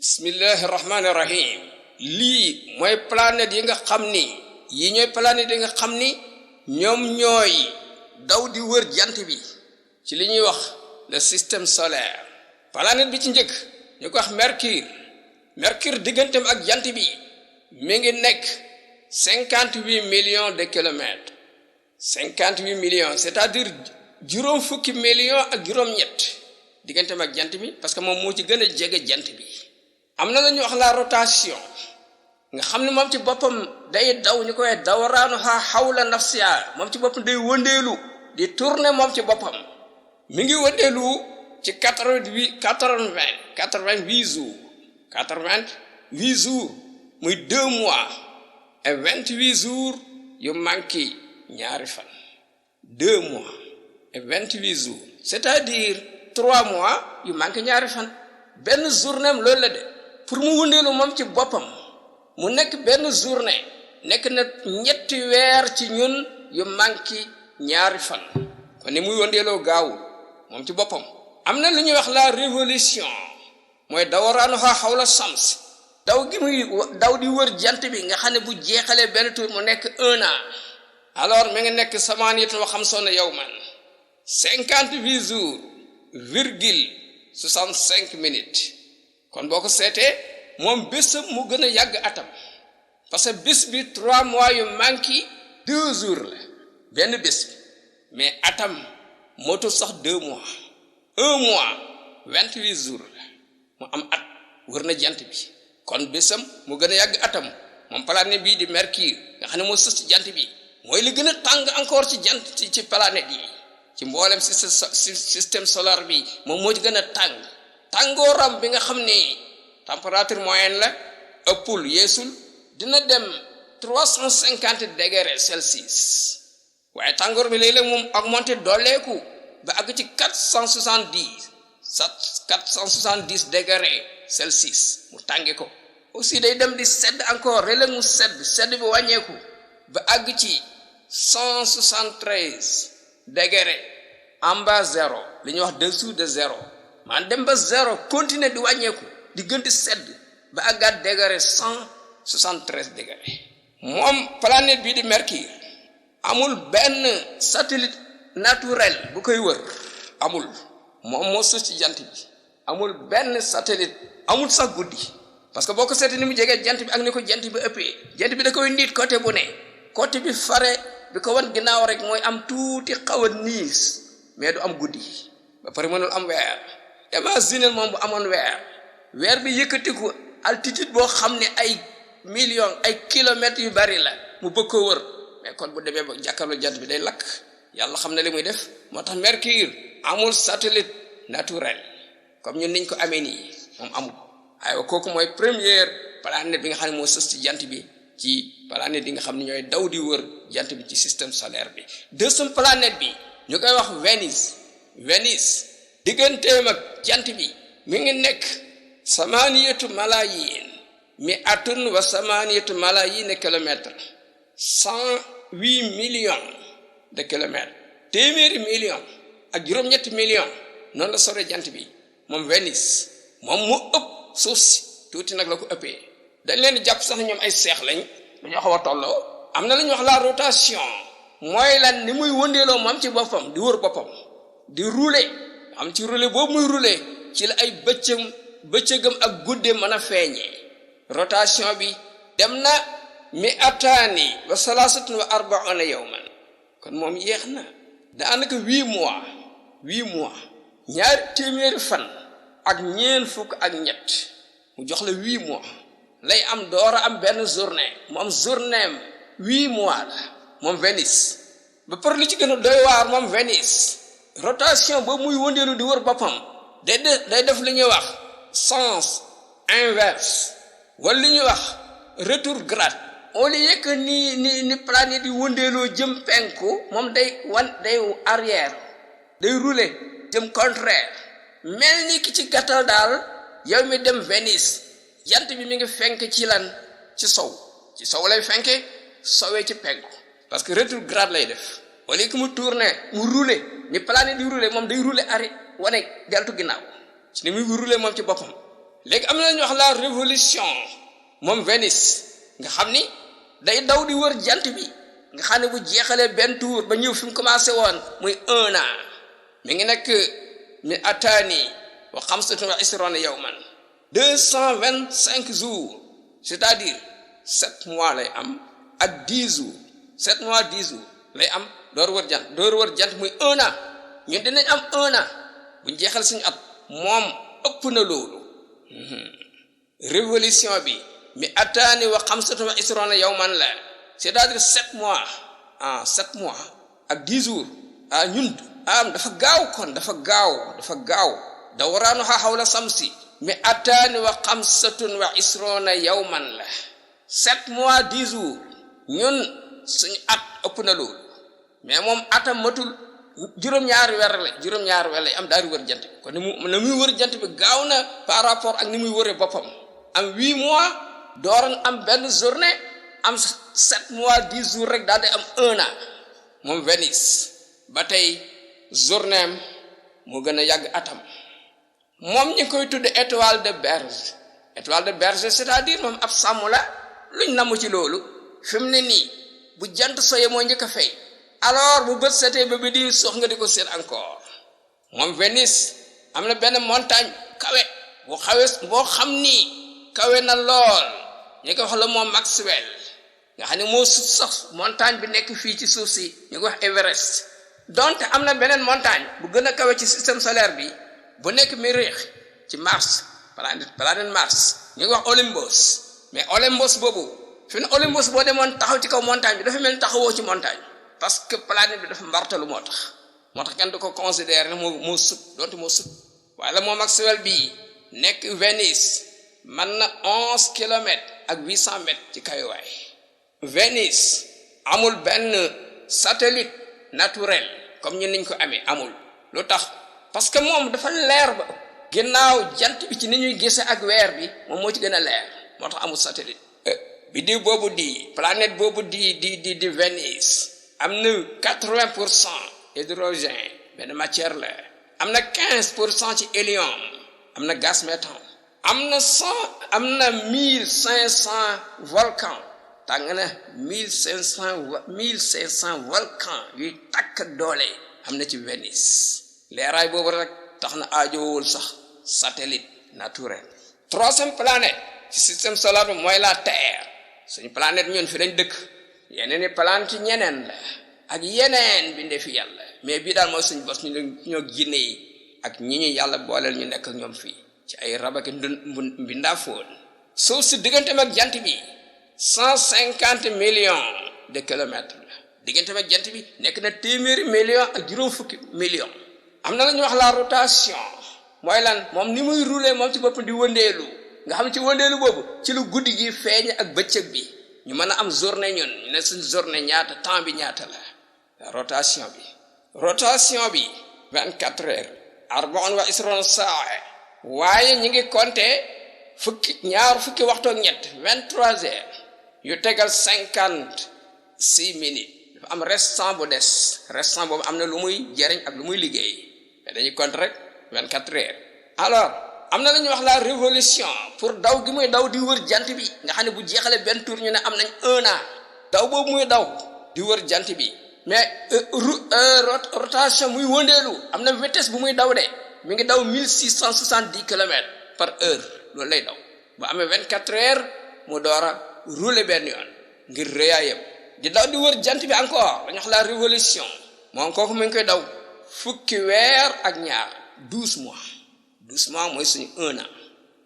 Bismillahirrahmanirrahim. Lii mooy planète yi nga xam ni yi ñooy planète yi nga xam ni ñoom ñooy daw di wër jant bi ci li ñuy wax le système solaire. Planète bi ci njëkk ñu ko wax Mercure digganteem ak jant bi mi ngi nekk 58 millions de kilomètres. 58 millions, c'est-à-dire juróom fukki millions ak juróom-ñett digganteem ak jant bi, parce que moom moo ci gën a jege jant bi. am na la ñuy wax la rotation nga xam ne moom ci boppam day daw ñu koy dawraanu xawla nafsiya, moom ci boppam day wëndeelu di tourner moom ci boppam mi ngi wëndeelu ci 88 jours muy 2 mois et 28 jours yu manqué ñaari fan. 2 mois et 28 jours, c'est-à-dire 3 mois yu manqué ñaari fan. benn journée am loolu la de pour mu wëndeelu moom ci boppam mu nekk benn journée nekk na 3 weer ci ñun yu manqué ñaari fan. kon ni muy wëndeeloo gaawul moom ci boppam. am na lu ñuy wax la révolution, mooy dawaraanu xawla shams, daw gi muy daw di wër jant bi nga xam ne bu jeexalee benn tour mu nekk 1 an. alors mi ngi nekk 58 yawman, 58 jours virgule 65 minutes. kon boo ko seetee moom bésam mu gën a yàgg atam, parce que bés bi 3 mois yu manqué 2 jours la benn bés bi, mais atam motul sax 2 mois. 1 mois 28 jours la mu am at wër na jant bi. kon bésam mu gën a yàgg atam moom planète bii di Mercure nga xam ne moo sës ci jant bi, mooy li gën a tàng encore ci jant ci planète yi ci mboolem système solaire bi, moom moo ci gën a tàng. tàngooram bi nga xam ni température moyenne la, ëppul yeesul, dina dem 350 degrés Celsius, waaye tàngoor bi léeg-léeg moom augmenté dooleeku ba àgg ci 470 degrés Celsius mu tànge ko. aussi day dem di sedd encore, léeg-léeg mu sedd bi wàññeeku ba àgg ci 173 degrés en bas zéro, li ñuy wax dessous de zéro, man dem ba zéro continuer di wàññeeku di gën di sedd ba àggaat degré 173 degrés. moom planète bii di Mercure amul benn satellite naturel bu koy wër, amul. moom moo sës ci jant bi, amul benn satellite, amul sax guddi, parce que boo ko seetee ni mu jegee jant bi ak ni ko jant bi ëppee, jant bi da koy niit côté bu ne. côté bi fare bi ko wan ginnaaw rek mooy am tuuti xaw a niis, mais du am guddi, ba pare mënul am weer. imagine moom bu amoon weer bi yëkkatiku altitude boo xam ne ay millions ay kilomètres yu bari la, mu bëgg ko wër, mais kon bu demee ba jàkkaarloo jant bi day lakk. yàlla xam na li muy def, moo tax Mercure amul satellite naturel comme ñun niñ ko amee nii, moom amul. aywa kooku mooy première planète bi nga xam ne moo sës ci jant bi ci planète yi nga xam ne ñooy daw di wër jant bi ci système solaire bi. deuxième planète bi ñu koy wax Vénus digganteem ak jant bi mi ngi nekk 8 malayin mi atun wa 8 malayin kilomètres, 108 millions de kilomètres, téeméeri millions ak juróom-ñetti millions. noonu la sore jant bi moom Vénus. moom mu ëpp suuf si tuuti nag la ko ëppee. dañ leen di jàpp sax ñoom ay seex lañ, dañoo xaw a tolloo. am na la ñuy wax la rotation, mooy lan ni muy wëndeeloo moom ci boppam di wër boppam di rouler. am ci rouler boobu muy rouler ci la ay bëccëgam ak guddeem mën a feeñee. rotation bi dem na 243 yawman, kon moom yéex na daanaka 8 mois ñaari téeméeri fan ak ñeent fukk ak ñett mu jox la 8 mois lay am doora am benn journée. moom journée am 8 mois la moom Vénus. ba par li ci gën a doy waar moom Vénus, rotation boobu muy wëndeelu di wër boppam day def li ñuy wax sens inverse, wala li ñuy wax rétrograde. au lieu que ni planète yi wëndeeloo jëm penku, moom day arrière, day rouler jëm contraire. mel ni ki ci gàttal daal, yow mi dem Vénus jant bi mi ngi fenk ci lan, ci sow lay fenke, sowee ci penku, parce que rétrograde lay def. au lieu que mu tourner mu rouler ni planète di rouler, moom day rouler wane deltu ginnaaw ci ni muy rouler moom ci boppam. léegi am na ñu wax la révolution moom Vénus nga xam ni day daw di wër jant bi nga xam ne bu jeexalee benn tour ba ñëw fi mu commencé woon muy 1 an mi ngi nekk mi ataani wa xamsatun wa isrona yawman 225 jours c'est-à-dire 7 mois lay am ak 10 jours 7 mois 10 jours lay am door wër jant muy 1 an ñun dinañ am 1 an bu jeexal suñu at moom ëpp na loolu révolution bi mi ataani wa xamsatun wa isrona yawman la c'est-à-dire 7 mois 7 mois ak 10 jours ñun dafa gaaw kon dafa gaaw dawraanu hawla samsi mi ataani wa xamsatun wa isrona yawman la 7 mois 10 jours ñun suñu at ëpp na loolu mais moom atam matul juróom-ñaari weer lay am daal di wër jant bi kon ni muy wër jant bi gaaw na par rapport ak ni muy wëree boppam am 8 mois dooran am benn journée am 7 mois 10 jours rek daal di am 1 an moom Vénus ba tey journée am moo gën a yàgg atam moom ñi koy tudd étoile de berger c'est-à-dire moom ab sàmm la luñ namu ci loolu fi mu ne nii bu jant soye moo njëkk a fay alors bu bët setee ba bi di sox nga di ko seet encore moom Vénus am na benn montagne kawe boo xam ni kawe na lool ñu ko wax la moom Maxwell nga xam ne moo sut sax montagne bi nekk fii ci suuf si ñu ko wax Everest donte am na beneen montagne bu gën a kawe ci système solaire bi bu nekk Mérique ci Mars planète Mars ñu ngi wax Olympus mais Olympus boobu fi ne Olympus boo demoon taxaw ci kaw montagne bi dafa mel ni taxawoo ci montagne parce que planète bi dafa mbartalu moo tax kenn du ko considérer moo sut donte moo sut waaye la moom Maxwell bii nekk Vénus man na 11 kilomètres ak 800 mètres ci kayuwaay Vénus amul benn satellite naturel comme ñun niñ ko amee amul lu tax parce que moom dafa leer ba ginnaaw jant bi ci ni ñuy gisee ak weer bi moom moo ci gën a leer moo tax amul satellite biddiw boobu di planète boobu di Vénus am na 80% hydrogène benn matière la am na 15% ci hélium am na gaz méthane am na 1500 volcan tàng na 1500 volcan yuy takk doole am na ci Vénus leeraay boobu rek tax na aajowul sax satellite naturel. Troisième planète ci système solaire bi mooy la Terre suñu planète ñun fi lañ dëkk yeneen i planète ci ñeneen la ak yeneen bindee fi yàlla mais bii daal mooy suñu bos ñu ñoo Ginne yi ak ñi ñu yàlla booleel ñu nekk ak ñoom fii ci ay rabaki mbindaafoon suuf si digganteem ak jant bi 150 millions de kilomètres la digganteem ak jant bi nekk na téeméeri millions ak juróom fukki millions. am na la ñuy wax la rotation mooy lan moom ni muy rouler moom ci boppam di wëndeelu nga xam ci wëndeelu boobu ci lu guddi gi feeñ ak bëccëg bi ñu mën a am journée ñun ñu ne suñ journée ñaata temps bi ñaata la rotation bi 24 heures arba'un wa isrona saa waaye ñi ngi compter ñaar fukki waxtu ak ñett 23 heures yu tegal 56 minutes dafa am restant bu des restant boobu am na lu muy jariñ ak lu muy liggéey te dañuy compter rek 24 heures alors am na la ñuy wax la révolution pour daw gi muy daw di wër jant bi nga xam ne bu jeexalee benn tour ñu ne am nañ 1 an daw boobu muy daw di wër jant bi mais rotation muy wëndeelu am na vitesse bu muy daw de mi ngi daw 1670 kilomètres par heure loolu lay daw bu amee 24 heures mu door a rouler benn yoon ngir rëyaayam di daw di wër jant bi encore dañu wax la révolution moom kooku mi ngi koy daw fukki weer ak ñaar 12 mois mooy suñu 1 an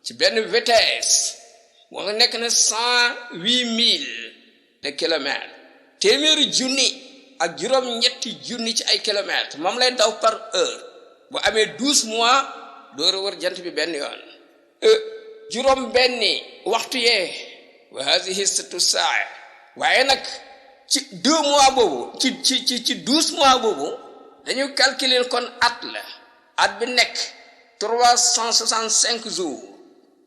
ci benn vitesse moo nga nekk na 108 000 de kilomètres téeméeri junni ak juróom-ñetti junni ci ay kilomètres moom lay daw par heure bu amee 12 mois door a wër jant bi benn yoon juróom benni waxtu yee wa hazihi sittu saa waaye nag ci 2 mois boobu ci 12 mois boobu dañu calculer kon at bi nekk 365 jours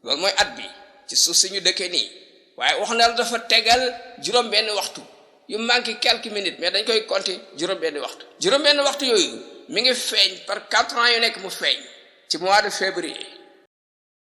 loolu mooy at bi ci suuf si ñu dëkkee nii waaye wax na la dafa tegal juróom benn waxtu yu manqué quelques minutes mais dañ koy compter juróom benn waxtu yooyu mi ngi feeñ par 4 ans yu nekk mu feeñ ci mois de février